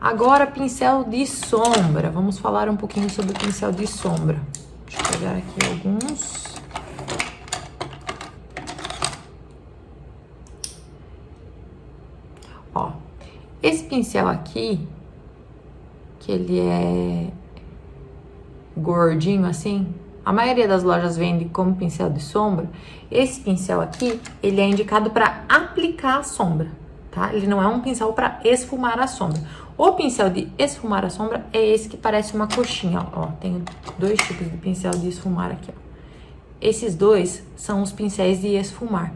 Agora, pincel de sombra. Vamos falar um pouquinho sobre o pincel de sombra. Deixa eu pegar aqui alguns. Ó, esse pincel aqui, que ele é gordinho assim, a maioria das lojas vende como pincel de sombra. Esse pincel aqui, ele é indicado para aplicar a sombra, tá? Ele não é um pincel para esfumar a sombra. O pincel de esfumar a sombra é esse que parece uma coxinha, ó. Tem dois tipos de pincel de esfumar aqui, ó. Esses dois são os pincéis de esfumar.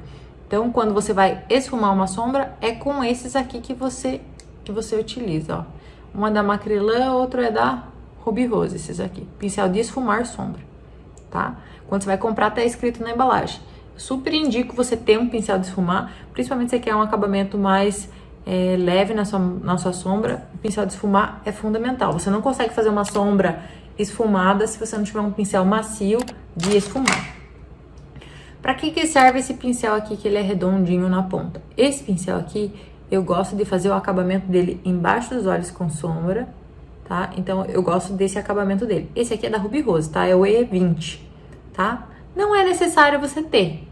Então, quando você vai esfumar uma sombra, é com esses aqui que você utiliza, ó. Um é da Macrylan, outro é da Ruby Rose, esses aqui. Pincel de esfumar sombra, tá? Quando você vai comprar, tá escrito na embalagem. Eu super indico você ter um pincel de esfumar, principalmente se você quer um acabamento mais leve na sua sombra. O pincel de esfumar é fundamental. Você não consegue fazer uma sombra esfumada se você não tiver um pincel macio de esfumar. Para que serve esse pincel aqui, que ele é redondinho na ponta? Esse pincel aqui, eu gosto de fazer o acabamento dele embaixo dos olhos com sombra, tá? Então, eu gosto desse acabamento dele. Esse aqui é da Ruby Rose, tá? É o E20, tá? Não é necessário você ter,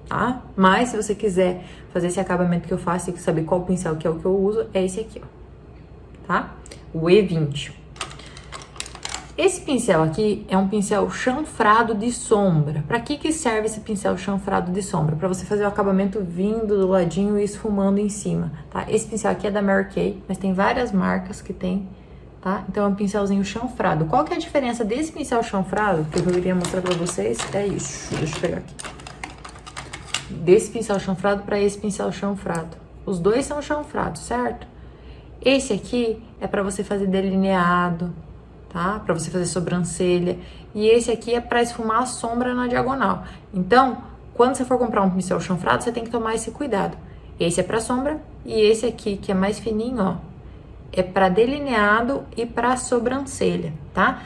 tá? Mas, se você quiser fazer esse acabamento que eu faço e saber qual pincel que é o que eu uso, é esse aqui, ó, tá? O E20. Esse pincel aqui é um pincel chanfrado de sombra. Para que serve esse pincel chanfrado de sombra? Para você fazer o acabamento vindo do ladinho e esfumando em cima, tá? Esse pincel aqui é da Mary Kay, mas tem várias marcas que tem, tá? Então é um pincelzinho chanfrado. Qual que é a diferença desse pincel chanfrado, que eu queria mostrar para vocês? É isso, deixa eu pegar aqui. Desse pincel chanfrado para esse pincel chanfrado. Os dois são chanfrados, certo? Esse aqui é para você fazer delineado, tá? Para você fazer sobrancelha. E esse aqui é para esfumar a sombra na diagonal. Então, quando você for comprar um pincel chanfrado, você tem que tomar esse cuidado. Esse é para sombra e esse aqui, que é mais fininho, ó, é para delineado e para sobrancelha, tá?